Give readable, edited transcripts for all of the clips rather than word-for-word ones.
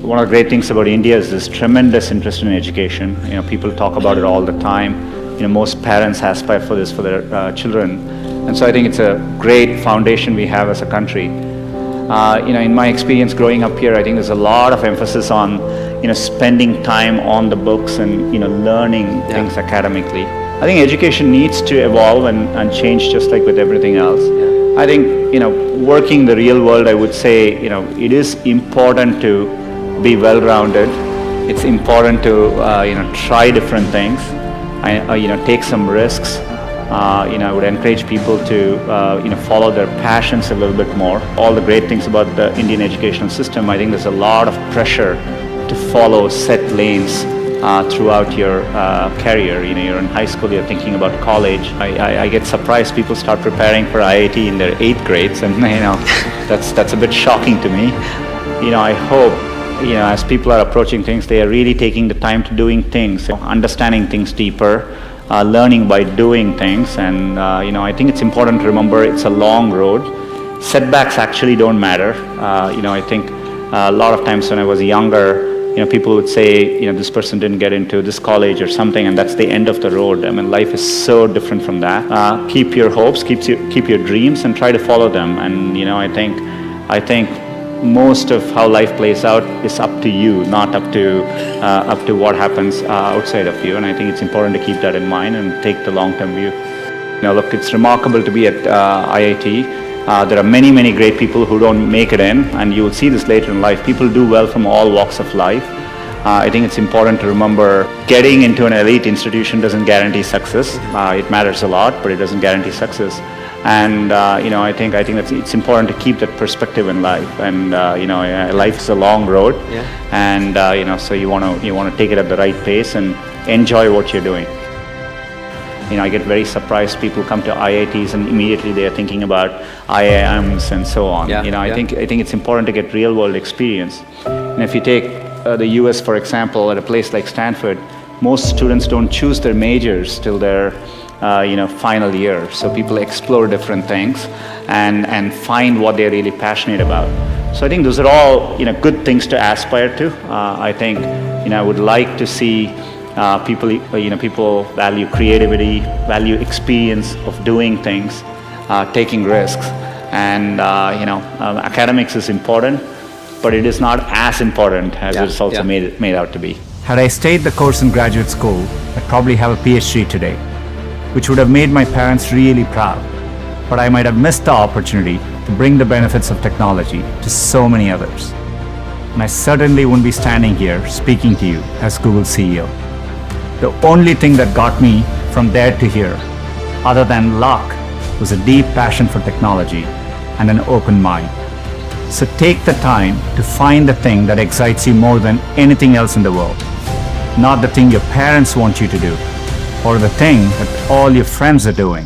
One of the great things about India is this tremendous interest in education. People talk about it all the time. Most parents aspire for this for their children. And so I think it's a great foundation we have as a country. In my experience growing up here, I think there's a lot of emphasis on, spending time on the books and, learning things academically. I think education needs to evolve and change just like with everything else. I think, working in the real world, I would say, it is important to be well-rounded. It's important to, try different things. Take some risks. I would encourage people to, follow their passions a little bit more. All the great things about the Indian educational system, I think there's a lot of pressure to follow set lanes throughout your career. You're in high school, you're thinking about college. I get surprised people start preparing for IIT in their 8th grades, and that's a bit shocking to me. I hope as people are approaching things, they are really taking the time to doing things, understanding things deeper, learning by doing things. And I think it's important to remember it's a long road. Setbacks actually don't matter. I think a lot of times when I was younger, people would say, this person didn't get into this college or something, and that's the end of the road. I mean, life is so different from that. Keep your hopes, keep your dreams, and try to follow them. And I think most of how life plays out is up to you, not up to what happens outside of you. And I think it's important to keep that in mind and take the long-term view. Look, it's remarkable to be at IIT. There are many, many great people who don't make it in, and you will see this later in life. People do well from all walks of life. I think it's important to remember getting into an elite institution doesn't guarantee success. It matters a lot, but it doesn't guarantee success. And I think it's important to keep that perspective in life. And life is a long road, and so you want to take it at the right pace and enjoy what you're doing. I get very surprised. People come to IITs and immediately they are thinking about IIMs and so on. I think it's important to get real-world experience. And if you take the US, for example, at a place like Stanford, most students don't choose their majors till their final year. So people explore different things and find what they're really passionate about. So I think those are all good things to aspire to. I think I would like to see people value creativity, value experience of doing things, taking risks, and academics is important, but it is not as important as it's also made out to be. Had I stayed the course in graduate school, I'd probably have a PhD today, which would have made my parents really proud. But I might have missed the opportunity to bring the benefits of technology to so many others. And I certainly wouldn't be standing here speaking to you as Google's CEO. The only thing that got me from there to here, other than luck, was a deep passion for technology and an open mind. So take the time to find the thing that excites you more than anything else in the world. Not the thing your parents want you to do, or the thing that all your friends are doing,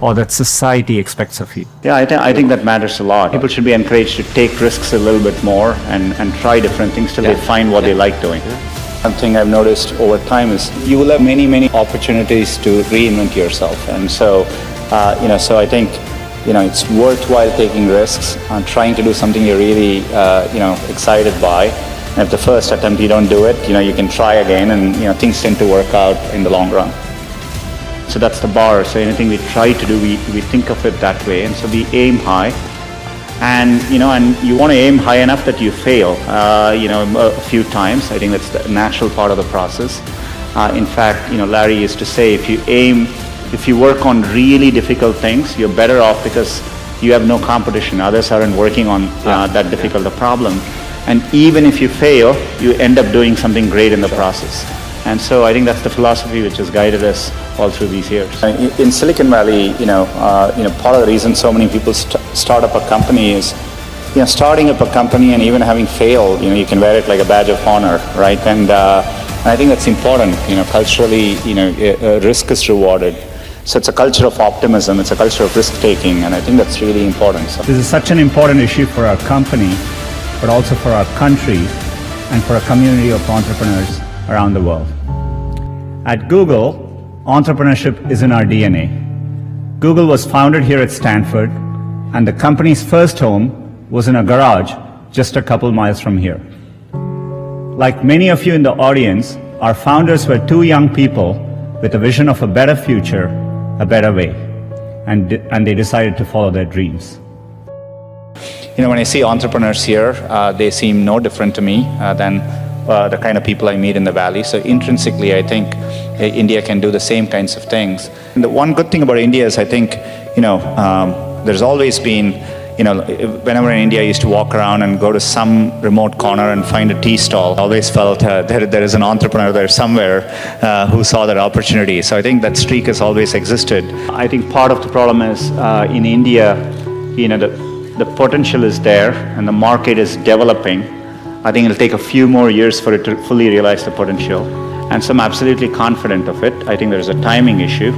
or that society expects of you. Yeah, I think that matters a lot. People should be encouraged to take risks a little bit more and try different things till they find what they like doing. Something I've noticed over time is you will have many, many opportunities to reinvent yourself. And so, so I think, it's worthwhile taking risks and trying to do something you're really, excited by. And if the first attempt you don't do it, you can try again, and, things tend to work out in the long run. So that's the bar. So anything we try to do, we think of it that way. And so we aim high. And you want to aim high enough that you fail, a few times. I think that's the natural part of the process. In fact, Larry used to say, if you work on really difficult things, you're better off because you have no competition. Others aren't working on that difficult a problem. And even if you fail, you end up doing something great in the process. And so I think that's the philosophy which has guided us all through these years. In Silicon Valley, part of the reason so many people start up a company is, starting up a company and even having failed, you can wear it like a badge of honor, right? And I think that's important. Culturally, risk is rewarded. So it's a culture of optimism. It's a culture of risk-taking, and I think that's really important. So this is such an important issue for our company, but also for our country and for a community of entrepreneurs around the world. At Google, entrepreneurship is in our DNA. Google was founded here at Stanford, and the company's first home was in a garage just a couple miles from here. Like many of you in the audience, our founders were two young people with a vision of a better future, a better way, and they decided to follow their dreams. You know, when I see entrepreneurs here, they seem no different to me than the kind of people I meet in the Valley. So intrinsically, I think India can do the same kinds of things. And the one good thing about India is I think, there's always been, whenever in India I used to walk around and go to some remote corner and find a tea stall, I always felt there is an entrepreneur there somewhere who saw that opportunity. So I think that streak has always existed. I think part of the problem is in India, the potential is there and the market is developing. I think it'll take a few more years for it to fully realize the potential. And so I'm absolutely confident of it. I think there's a timing issue,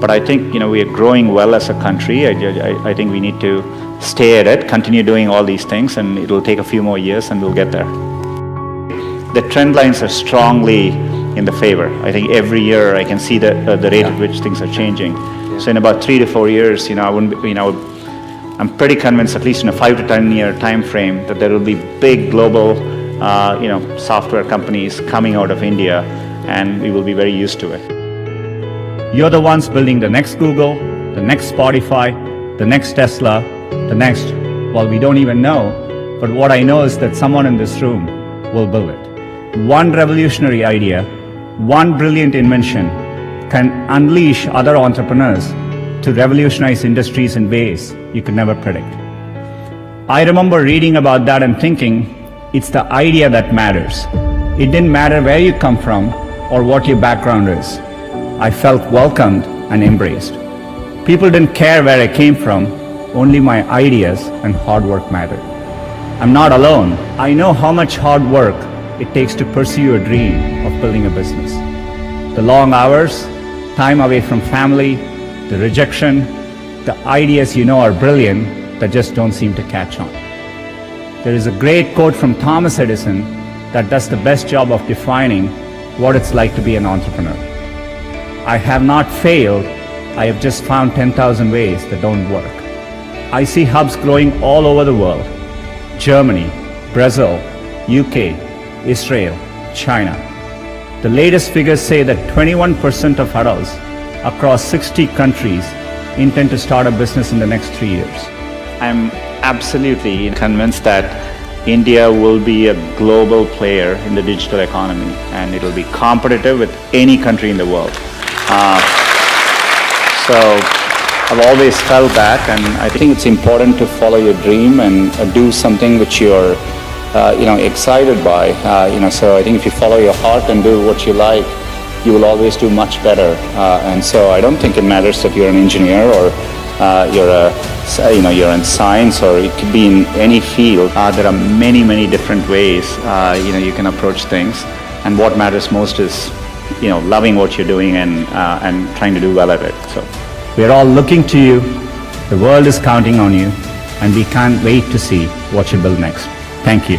but I think we are growing well as a country. I think we need to stay at it, continue doing all these things, and it'll take a few more years and we'll get there. The trend lines are strongly in the favor. I think every year I can see the rate at which things are changing. So in about 3 to 4 years, I'm pretty convinced, at least in a 5 to 10 year time frame, that there will be big global, software companies coming out of India, and we will be very used to it. You're the ones building the next Google, the next Spotify, the next Tesla, the next, well, we don't even know, but what I know is that someone in this room will build it. One revolutionary idea, one brilliant invention can unleash other entrepreneurs to revolutionize industries in ways you could never predict. I remember reading about that and thinking, it's the idea that matters. It didn't matter where you come from or what your background is. I felt welcomed and embraced. People didn't care where I came from, only my ideas and hard work mattered. I'm not alone. I know how much hard work it takes to pursue a dream of building a business. The long hours, time away from family, the rejection, the ideas are brilliant that just don't seem to catch on. There is a great quote from Thomas Edison that does the best job of defining what it's like to be an entrepreneur. I have not failed, I have just found 10,000 ways that don't work. I see hubs growing all over the world: Germany, Brazil, UK, Israel, China. The latest figures say that 21% of adults across 60 countries intend to start a business in the next 3 years. I'm absolutely convinced that India will be a global player in the digital economy, and it will be competitive with any country in the world. So I've always felt that, and I think it's important to follow your dream and do something which you're excited by. So I think if you follow your heart and do what you like, you will always do much better. And so I don't think it matters if you're an engineer or you're in science, or it could be in any field. There are many different ways you can approach things, and what matters most is loving what you're doing and trying to do well at it. So we're all looking to you. The world is counting on you, and we can't wait to see what you build next. Thank you.